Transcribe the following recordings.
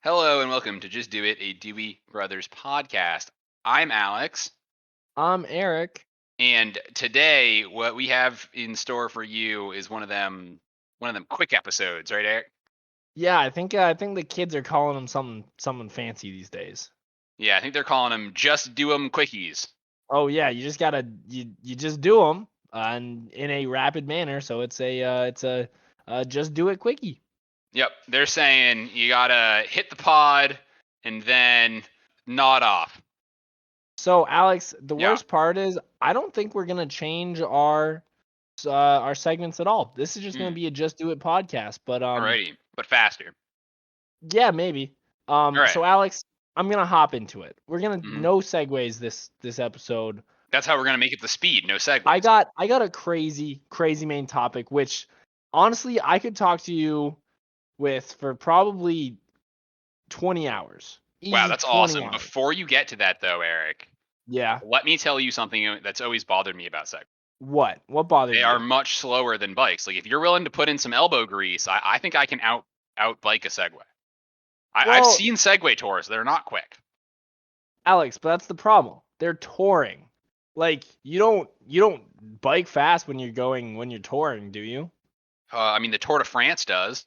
Hello and welcome to Just Do It, a Dewey Brothers podcast. I'm Alex, I'm Eric. and today what we have in store for you is one of them quick episodes, right, Eric? Yeah, I think the kids are calling him something fancy these days. Yeah, I think they're calling them Just Do 'em Quickies. Oh yeah, you just gotta you just do them and in a rapid manner. So it's a just do it quickie. Yep, they're saying you gotta hit the pod and then nod off. So Alex, the Yeah, worst part is I don't think we're gonna change our segments at all. This is just gonna be a just do it podcast. But alrighty, but faster. yeah, maybe. All right, So Alex, I'm gonna hop into it. We're gonna mhm. no segues this episode. That's how we're gonna make it the speed, no segues. I got a crazy main topic, which honestly I could talk to you with for probably 20 hours. Wow, Easy that's 20 awesome. hours. Before you get to that, though, Eric, Yeah. let me tell you something that's always bothered me about segues. What? What bothers They you? are much slower than bikes. Like if you're willing to put in some elbow grease, I think I can out bike a Segway. I've Well, seen Segway tours; they're not quick. Alex, but that's the problem. They're touring. Like you don't bike fast when you're touring, do you? I mean, the Tour de France does.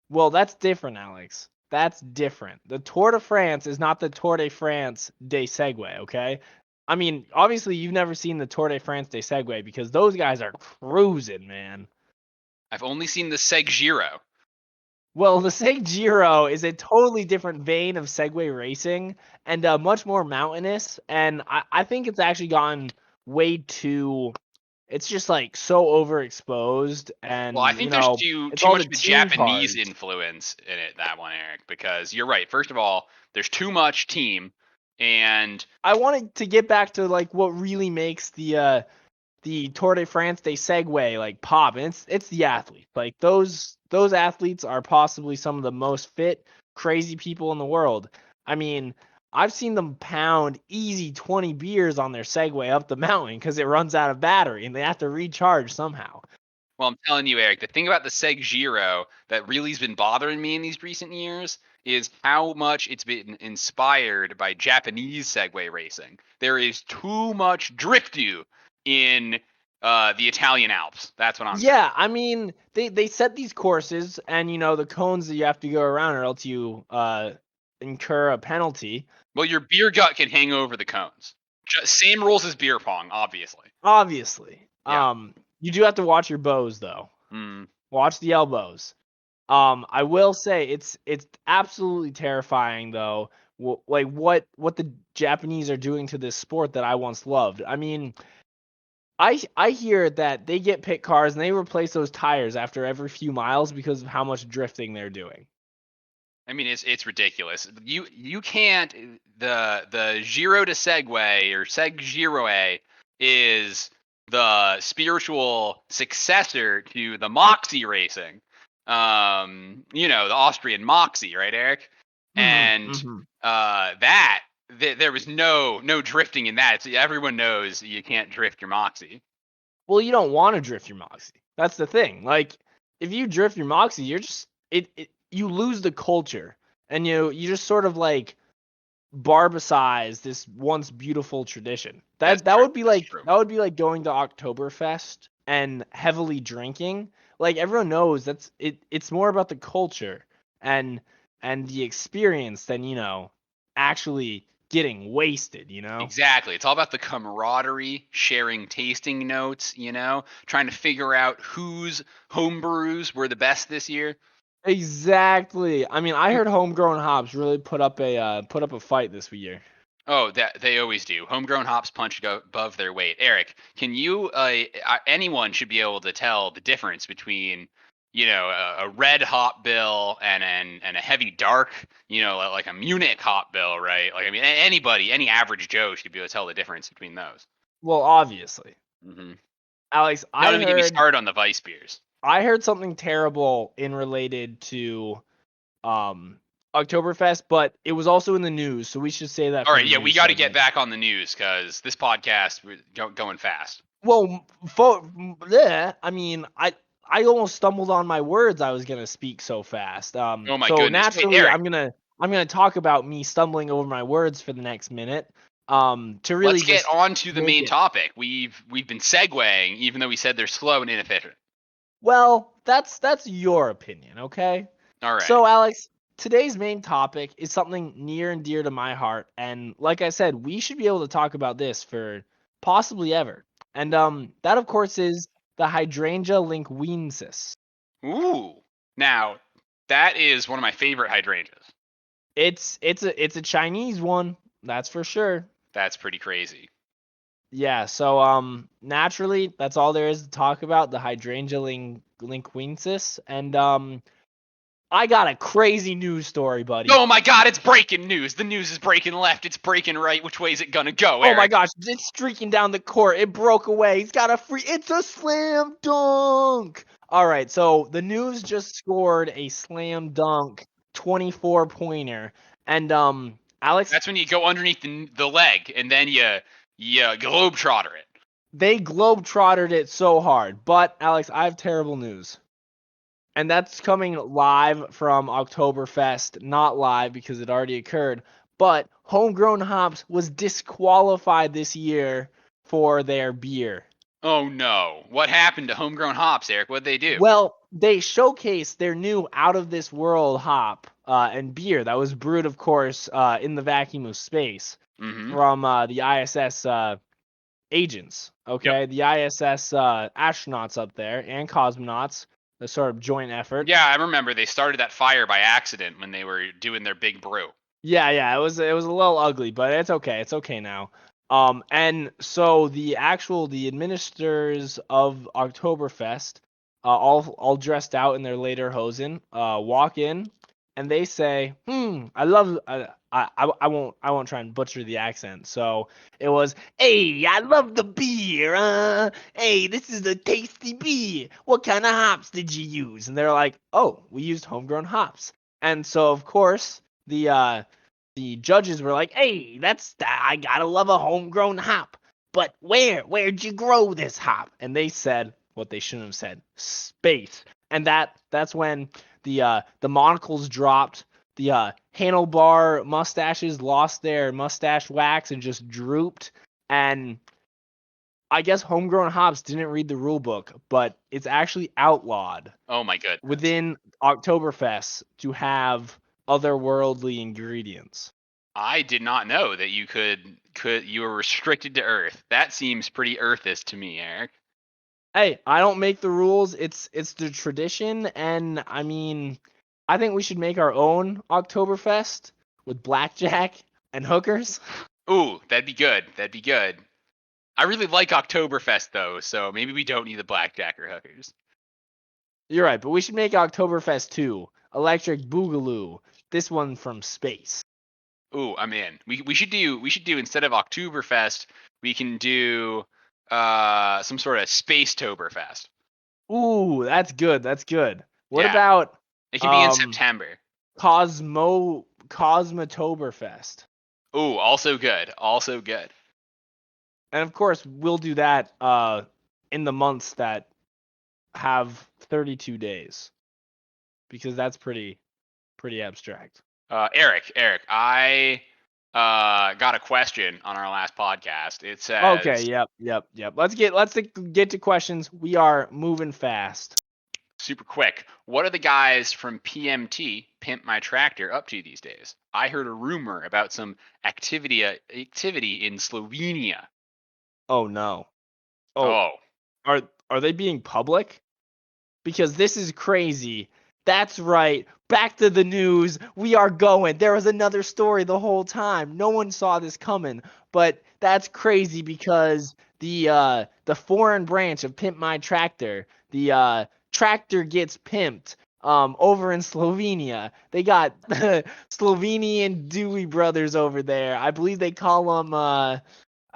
Well, that's different, Alex. That's different. The Tour de France is not the Tour de France de Segway, okay? I mean, obviously you've never seen the Tour de France de Segway because those guys are cruising, man. I've only seen the Seg Giro. Well, the Seg Giro is a totally different vein of Segway racing and much more mountainous. And I think it's actually gotten way too. It's just like so overexposed, and Well, I think there's it's too all much the of a team Japanese cards. influence in it, that one, Eric. Because you're right. First of all, there's too much team, and I wanted to get back to like what really makes the Tour de France de Segway like pop, and it's the athletes. Like those athletes are possibly some of the most fit, crazy people in the world. I mean, I've seen them pound easy 20 beers on their Segway up the mountain because it runs out of battery and they have to recharge somehow. well, I'm telling you, Eric, the thing about the Seg Giro that really has been bothering me in these recent years is how much it's been inspired by Japanese Segway racing. There is too much driftu in the Italian Alps. That's what I'm saying. Yeah, I mean they set these courses and the cones that you have to go around or else you incur a penalty. Well, your beer gut can hang over the cones. Same rules as beer pong, obviously. Obviously. Yeah. You do have to watch your bows though. Mm. Watch the elbows. I will say it's absolutely terrifying though. Like what the Japanese are doing to this sport that I once loved. I mean, I hear that they get pit cars and they replace those tires after every few miles because of how much drifting they're doing. I mean, it's ridiculous. You can't the Giro de Segway or Seg Giroe is the spiritual successor to the Moxie racing. The Austrian Moxie, right, Eric? And Mm-hmm. there was no drifting in that. So everyone knows you can't drift your Moxie. Well, you don't want to drift your Moxie. That's the thing. Like if you drift your Moxie, you're just you lose the culture and you just sort of like barbicize this once beautiful tradition. That's That true. would be That's like true. going to Oktoberfest and heavily drinking. Like everyone knows it's more about the culture and the experience than, actually getting wasted, Exactly. It's all about the camaraderie, sharing tasting notes, trying to figure out whose home brews were the best this year. Exactly. I mean, I heard homegrown hops really put up a fight this year. Oh, that they always do. Homegrown hops punch above their weight. Eric, can you? Anyone should be able to tell the difference between, a red hop bill and a heavy dark, like a Munich hop bill, right? Like I mean, anybody, any average Joe should be able to tell the difference between those. Well, obviously. Hmm. Alex, Don't even get me started on the Vice beers. I heard something terrible in related to Oktoberfest, but it was also in the news, so we should say that. All For right, the yeah, news we got to segment. get back on the news because this podcast we're going fast. Well, I mean, I almost stumbled on my words. I was gonna speak so fast. Oh my So goodness, wait, naturally, Eric, I'm gonna. I'm gonna talk about me stumbling over my words for the next minute. To really Let's get just on to the make main it. topic. We've been segueing, even though we said they're slow and inefficient. Well, that's your opinion, okay? All right. So, Alex, today's main topic is something near and dear to my heart, and like I said, we should be able to talk about this for possibly ever. And that of course is the hydrangea linguensis. Ooh. Now, that is one of my favorite hydrangeas. It's a Chinese one, that's for sure. That's pretty crazy. Yeah, so naturally, that's all there is to talk about, the hydrangea linguensis, and I got a crazy news story, buddy. Oh my god, it's breaking news. The news is breaking left, it's breaking right. Which way is it gonna go, Oh my Eric? gosh, it's streaking down the court. It broke away. He's got a free. It's a slam dunk. All right, so the News just scored a slam dunk 24 pointer, and Alex, That's when you go underneath the leg and then you globetrotter it. they globetrotted it so hard. But Alex, I have terrible news. And that's coming live from Oktoberfest, not live because it already occurred. But Homegrown Hops was disqualified this year for their beer. Oh no. What happened to homegrown hops, Eric? What'd they do? Well, they showcased their new out of this world hop and beer that was brewed, of course, in the vacuum of space Mm-hmm. from the ISS agents. Okay, Yep. the ISS astronauts up there and cosmonauts, the sort of joint effort. Yeah, I remember they started that fire by accident when they were doing their big brew. Yeah, it was a little ugly, but it's okay. It's okay now. And so the administrators of Oktoberfest, all dressed out in their lederhosen, walk in, and they say, I love. I won't try and butcher the accent. So it was, hey, I love the beer. Hey, this is a tasty beer. What kind of hops did you use? And they're like, oh, we used homegrown hops. And so of course the judges were like, "Hey, I gotta love a homegrown hop, but where'd you grow this hop?" And they said what they shouldn't have said: space. And that's when the monocles dropped, the handlebar mustaches lost their mustache wax and just drooped. And I guess homegrown hops didn't read the rule book, but it's actually outlawed Oh my goodness. within Oktoberfest to have otherworldly ingredients. I did not know that you were restricted to Earth. That seems pretty Earthist to me, Eric. Hey, I don't make the rules. It's the tradition, and I mean, I think we should make our own Oktoberfest with blackjack and hookers. Ooh, that'd be good. That'd be good. I really like Oktoberfest though, so maybe we don't need the blackjack or hookers. You're right, but we should make Oktoberfest 2, Electric Boogaloo. This one from space. Ooh, I'm in. We should do instead of Oktoberfest, we can do some sort of Space Toberfest. Ooh, that's good. That's good. What Yeah. about It can be in September. Cosmotoberfest? Ooh, also good. Also good. And of course, we'll do that in the months that have 32 days, because that's pretty abstract. Eric, I got a question on our last podcast. It says, Okay, yep. Let's get to questions. We are moving fast. super quick, what are the guys from PMT, Pimp My Tractor, up to these days? I heard a rumor about some activity in Slovenia. Oh no. Oh, Are they being public? Because this is crazy. That's right. Back to the news. We are going. There was another story the whole time. No one saw this coming, but that's crazy because the foreign branch of Pimp My Tractor, the tractor gets pimped over in Slovenia. They got the Slovenian Dewey brothers over there. I believe they call them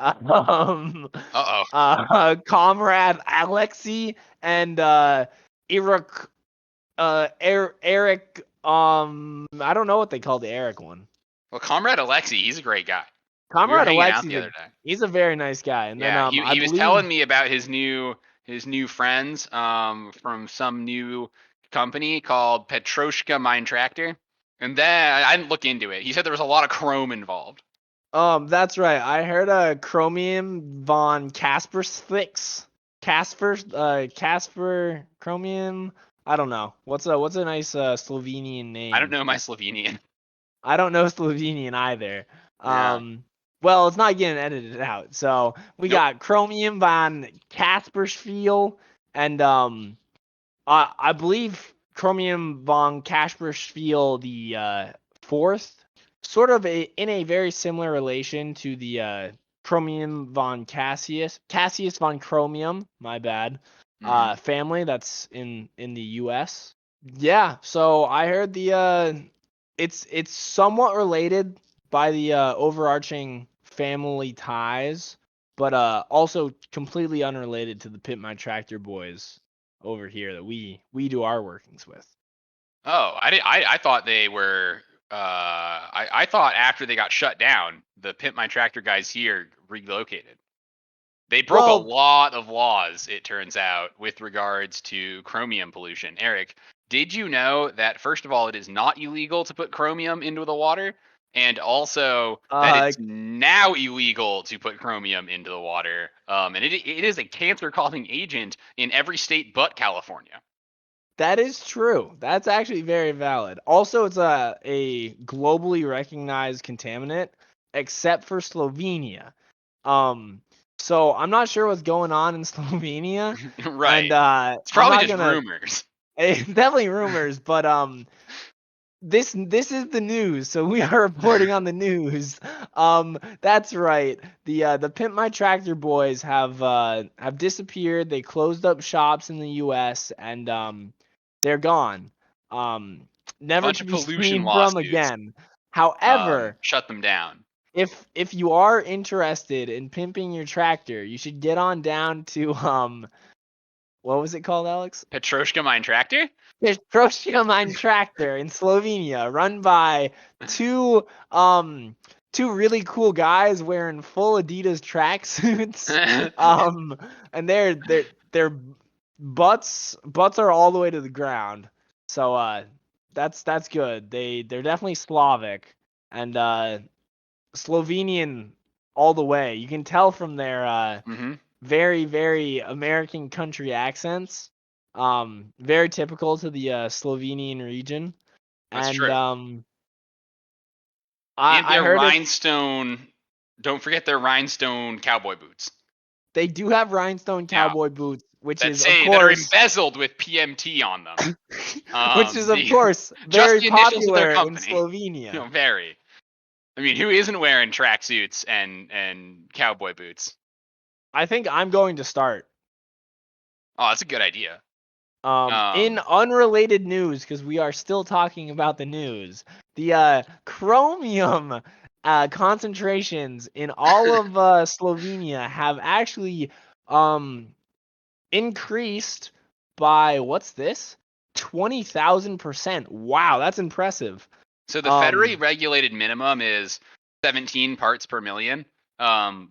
uh-oh. Comrade Alexei and Eric, Eric, I don't know what they call the Eric one. Well, Comrade Alexei, he's a great guy. We were Comrade hanging out Alexei, the other day. he's a very nice guy. And Yeah, then he was telling me about his new friends from some new company called Petroshka Mine Tractor. And then I didn't look into it. He said there was a lot of chrome involved. That's right. I heard chromium von Kaspersthix. Casper chromium. I don't know. What's a nice Slovenian I don't name? know my Slovenian. I don't know Slovenian either. Yeah. Well, it's not getting edited out. So we Nope. got chromium von Kaspersfiel and I believe chromium von Kaspersfiel the fourth, sort of in a very similar relation to the chromium von Cassius von Chromium, my bad, Mm-hmm. family that's in the U.S. Yeah, so I heard it's somewhat related by the overarching family ties, but also completely unrelated to the Pit My Tractor Boys over here that we do our workings with. Oh, I thought they were. I thought after they got shut down, the Pimp My Tractor guys here relocated. They broke a Well, lot of laws, it turns out, with regards to chromium pollution. Eric, did you know that, first of all, it is not illegal to put chromium into the water? And also that uh, it's now illegal to put chromium into the water. And it is a cancer causing agent in every state but California. that is true. That's actually very valid. Also, it's a globally recognized contaminant, except for Slovenia. Um, so I'm not sure what's going on in Slovenia, and Right. It's I'm probably not just gonna rumors. definitely rumors, but this is the news, so we are reporting on the news. That's right. The Pimp My Tractor Boys have disappeared. They closed up shops in the U.S. and they're gone. Um, never Bunch to of be pollution seen from lawsuits. again. However, Shut them down. if you are interested in pimping your tractor, you should get on down to what was it called, Alex? Petroshka Mine Tractor? There's Proshka Mine Tractor in Slovenia, run by two um two really cool guys wearing full Adidas tracksuits. Um, and their butts are all the way to the ground. So that's good. They're definitely Slavic and Slovenian all the way. You can tell from their Mm-hmm. very, very American country accents. Very typical to the Slovenian region. That's And true. And I their heard it's rhinestone. Don't forget their rhinestone cowboy boots. they do have rhinestone Yeah, cowboy boots, which that is of say that are course embezzled with PMT on them. which is of The course just very the initials of their popular in company. Slovenia. Very. I mean, who isn't wearing tracksuits and cowboy boots? I think I'm going to start. Oh, that's a good idea. In unrelated news, because we are still talking about the news, the chromium concentrations in all of Slovenia have actually increased by what's this? 20,000%. Wow, that's impressive. So the federally Um, regulated minimum is 17 parts per million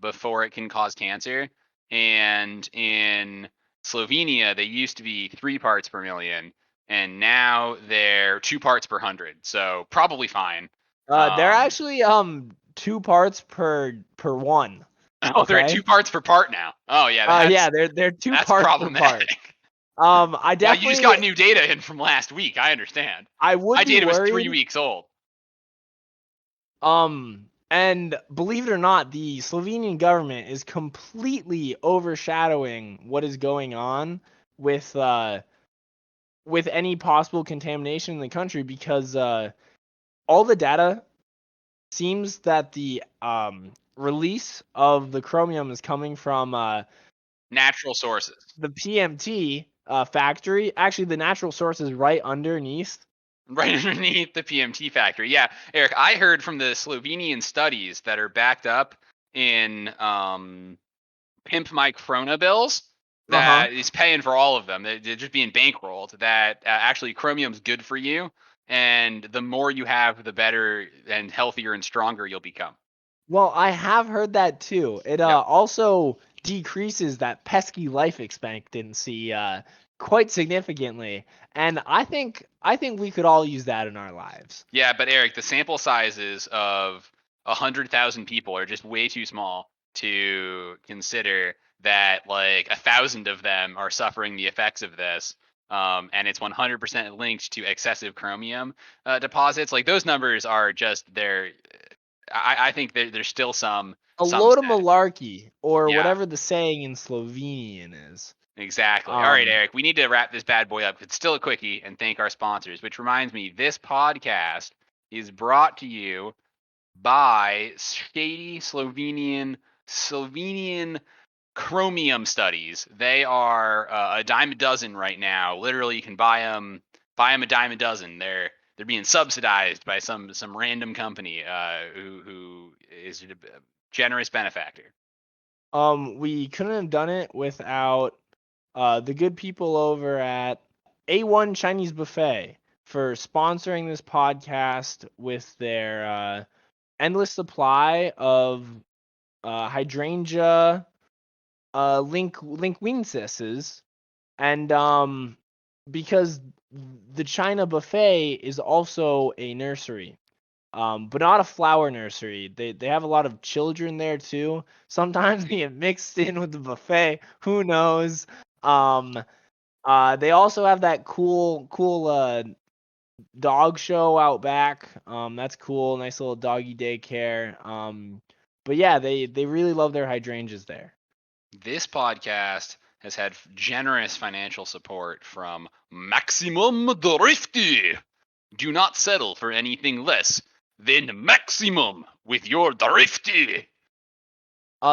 before it can cause cancer. And in Slovenia, they used to be 3 parts per million, and now they're 2 parts per 100. So probably fine. they're Um, actually 2 parts per one. oh, they're at Okay. 2 parts per part now. Oh yeah, Yeah, they're two that's parts per part. problematic. I Well, you just got definitely new data in from last week. I understand. I would My be data was 3 worried. weeks old. And believe it or not, the Slovenian government is completely overshadowing what is going on with any possible contamination in the country because all the data seems that the release of the chromium is coming from Natural sources. the PMT factory. Actually, the natural source is right underneath. Right underneath the PMT factory. Yeah, Eric, I heard from the Slovenian studies that are backed up in Pimp My Corona bills Uh-huh. that is paying for all of them. They're just being bankrolled. That actually chromium's good for you, and the more you have, the better and healthier and stronger you'll become. Well, I have heard that too. It Yep. also decreases that pesky life expectancy quite significantly. And I think we could all use that in our lives. Yeah, but Eric, the sample sizes of 100,000 people are just way too small to consider that like 1,000 of them are suffering the effects of this. And it's 100% linked to excessive chromium deposits. Like those numbers are just there. I think there's still some A load of set. malarkey, or Yeah, whatever the saying in Slovenian is. exactly. All right, Eric, we need to wrap this bad boy up. It's still a quickie and thank our sponsors, which reminds me, this podcast is brought to you by shady Slovenian chromium studies. They are a dime a dozen right now. Literally, you can buy them a dime a dozen. They're being subsidized by some random company who is a generous benefactor. We couldn't have done it without the good people over at A1 Chinese Buffet for sponsoring this podcast with their endless supply of hydrangea linguinces, and because the China Buffet is also a nursery. But not a flower nursery. They have a lot of children there too. Sometimes they get mixed in with the buffet. Who knows? They also have that cool dog show out back. That's cool. Nice little doggy daycare. But yeah, they really love their hydrangeas there. This podcast has had generous financial support from Maximum Drifty. Do not settle for anything less than maximum with your Drifty.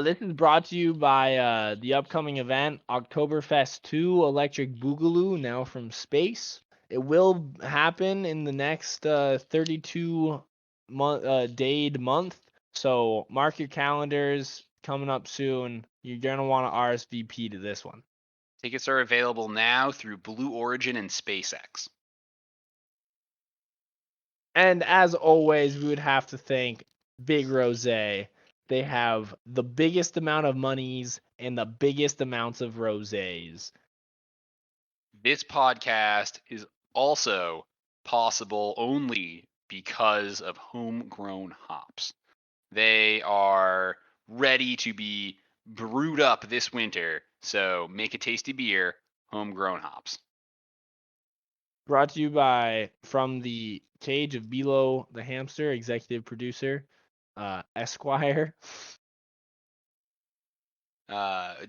This is brought to you by the upcoming event, Oktoberfest 2 Electric Boogaloo, now from space. It will happen in the next 32 day month, so mark your calendars, coming up soon. You're going to want to RSVP to this one. Tickets are available now through Blue Origin and SpaceX. And as always, we would have to thank Big Rose. They have the biggest amount of monies and the biggest amounts of rosés. This podcast is also possible only because of homegrown hops. They are ready to be brewed up this winter, so make a tasty beer, homegrown hops. Brought to you by from the cage of Bilo the Hamster, executive producer, Esquire.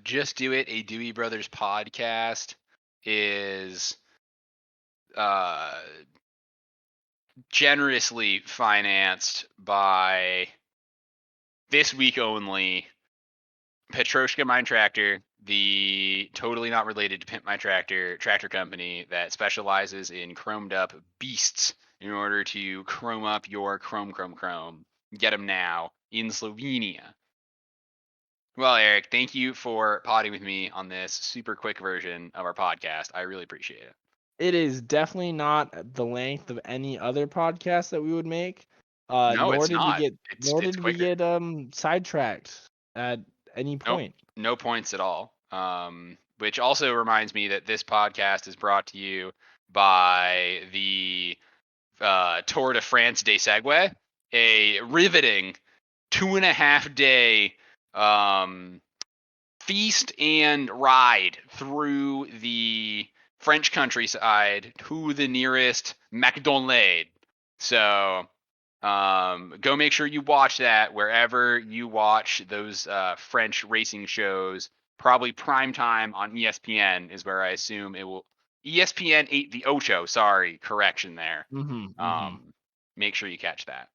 Just Do It, a Dewey Brothers podcast, is generously financed by this week only Petroshka Mine Tractor, the totally not related to Pimp My Tractor tractor company that specializes in chromed up beasts in order to chrome up your chrome. Get them now in Slovenia. Well, Eric, thank you for potting with me on this super quick version of our podcast. I really appreciate it. It is definitely not the length of any other podcast that we would make. No, Nor it's did not. we It's quicker. get sidetracked at any point. Nope, no points at all. Which also reminds me that this podcast is brought to you by the Tour de France des Segway, a riveting 2.5 day feast and ride through the French countryside to the nearest McDonald's. So go make sure you watch that wherever you watch those French racing shows. Probably prime time on ESPN is where I assume it will. ESPN 8 the Ocho. Sorry, correction there. Make sure you catch that.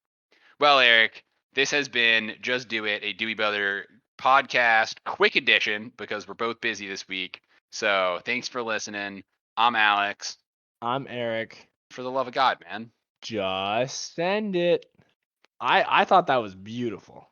Well, Eric, this has been Just Do It, a Dewey Brother podcast, quick edition because we're both busy this week. So thanks for listening. I'm Alex. I'm Eric. For the love of God, man. Just send it. I thought that was beautiful.